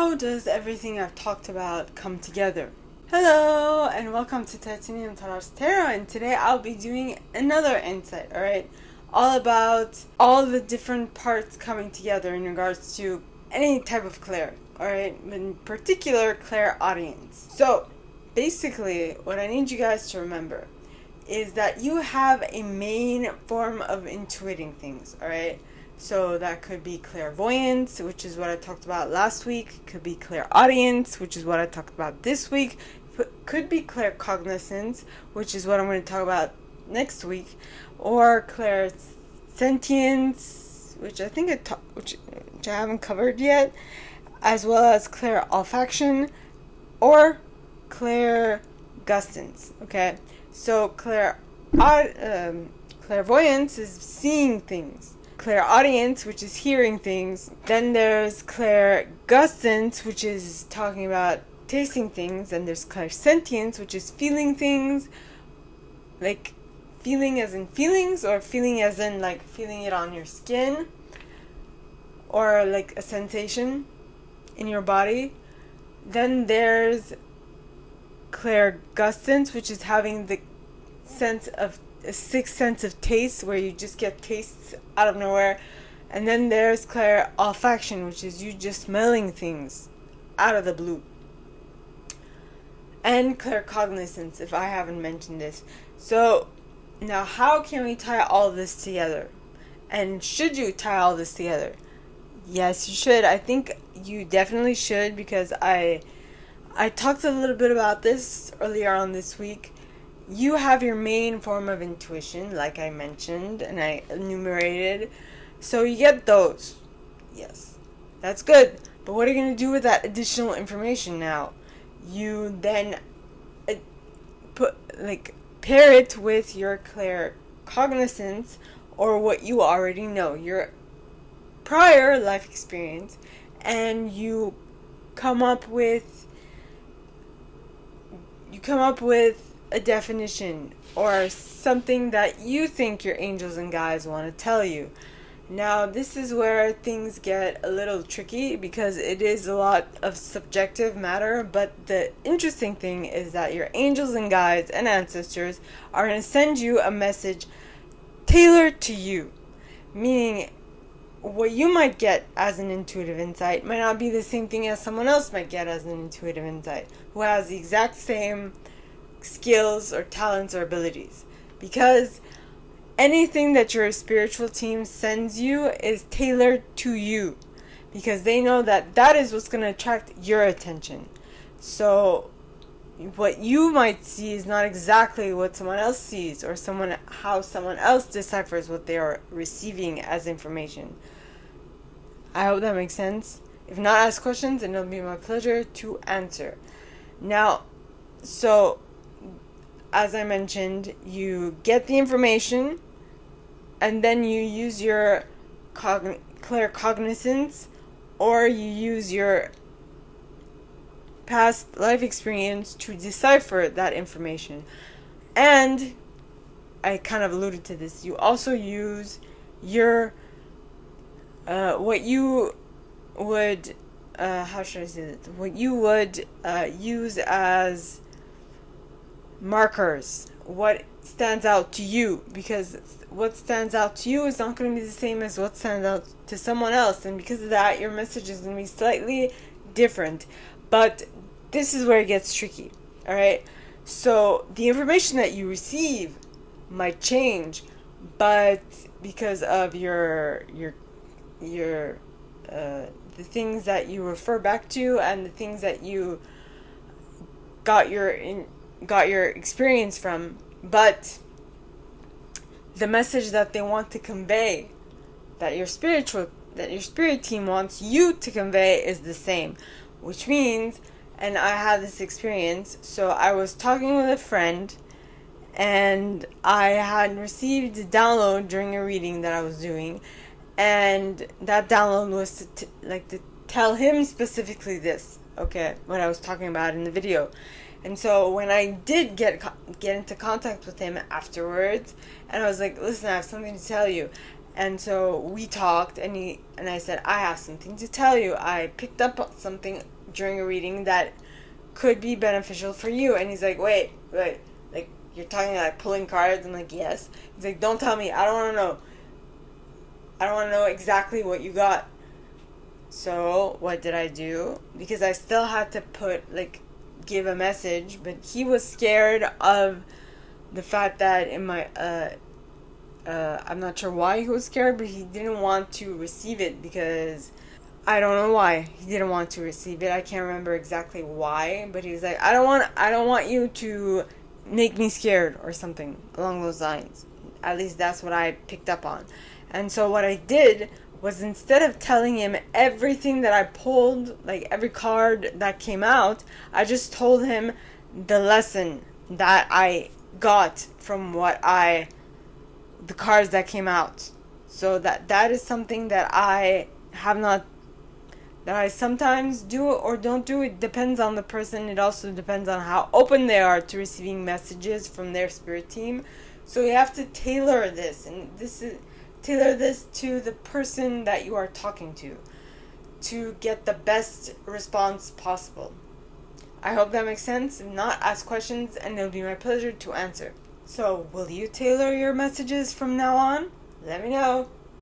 how does everything I've talked about come together? Hello, and welcome to Titanium Tarot's Tarot, and today I'll be doing another insight, alright? All about all the different parts coming together in regards to any type of clair, alright? In particular, clairaudience. So, basically, what I need you guys to remember is that you have a main form of intuiting things, alright? So that could be clairvoyance, which is what I talked about last week. Could be clairaudience, which is what I talked about this week. Could be claircognizance, which is what I'm going to talk about next week. Or clairsentience, which I think which I haven't covered yet, as well as clairolfaction or clairgustance. Okay, so clairvoyance is seeing things. Clairaudience, which is hearing things. Then there's clairgustance, which is talking about tasting things. And there's clairsentience, which is feeling things, like feeling as in feelings, or feeling as in like feeling it on your skin, or like a sensation in your body. Then there's clairgustance, which is having the sense of a sixth sense of taste, where you just get tastes out of nowhere. And then there's clairolfaction, which is you just smelling things out of the blue. And claircognizance, if I haven't mentioned this. So now, how can we tie all this together? And should you tie all this together? Yes, you should. I think you definitely should, because I talked a little bit about this earlier on this week. You have your main form of intuition, like I mentioned, and I enumerated. So you get those. Yes, that's good. But what are you going to do with that additional information now? You then pair it with your claircognizance, or what you already know, your prior life experience, and you come up with a definition or something that you think your angels and guides want to tell you. Now, this is where things get a little tricky, because it is a lot of subjective matter, but the interesting thing is that your angels and guides and ancestors are going to send you a message tailored to you, meaning what you might get as an intuitive insight might not be the same thing as someone else might get as an intuitive insight, who has the exact same skills or talents or abilities, because anything that your spiritual team sends you is tailored to you, because they know that that is what's going to attract your attention. So what you might see is not exactly what someone else sees, or how someone else deciphers what they are receiving as information. I hope that makes sense. If not, ask questions and it'll be my pleasure to answer. Now, so as I mentioned, you get the information, and then you use your claircognizance, or you use your past life experience to decipher that information. And I kind of alluded to this, you also use your what you would what you would use as markers, what stands out to you, because what stands out to you is not going to be the same as what stands out to someone else, and because of that, your message is going to be slightly different. But this is where it gets tricky, alright? So the information that you receive might change, but because of your the things that you refer back to, and the things that you got your experience from, but the message that they want to convey, that your spirit team wants you to convey, is the same. Which means, and I had this experience, so I was talking with a friend, and I had received a download during a reading that I was doing, and that download was to tell him specifically this, okay, what I was talking about in the video. And so when I did get into contact with him afterwards, and I was like, listen, I have something to tell you. And so we talked, and I said, I have something to tell you. I picked up something during a reading that could be beneficial for you. And he's like, wait, like, you're talking like pulling cards? I'm like, yes. He's like, don't tell me. I don't want to know. I don't want to know exactly what you got. So what did I do? Because I still had to give a message, but he was scared of the fact that in my I'm not sure why he was scared, but he didn't want to receive it because I don't know why he didn't want to receive it. I can't remember exactly why, but he was like, I don't want you to make me scared or something along those lines. At least that's what I picked up on. And so what I did was, instead of telling him everything that I pulled, like every card that came out, I just told him the lesson that I got from the cards that came out. So that is something that I sometimes do or don't do. It depends on the person. It also depends on how open they are to receiving messages from their spirit team. So you have to tailor this, and tailor this to the person that you are talking to get the best response possible. I hope that makes sense. If not, ask questions and it'll be my pleasure to answer. So, will you tailor your messages from now on? Let me know.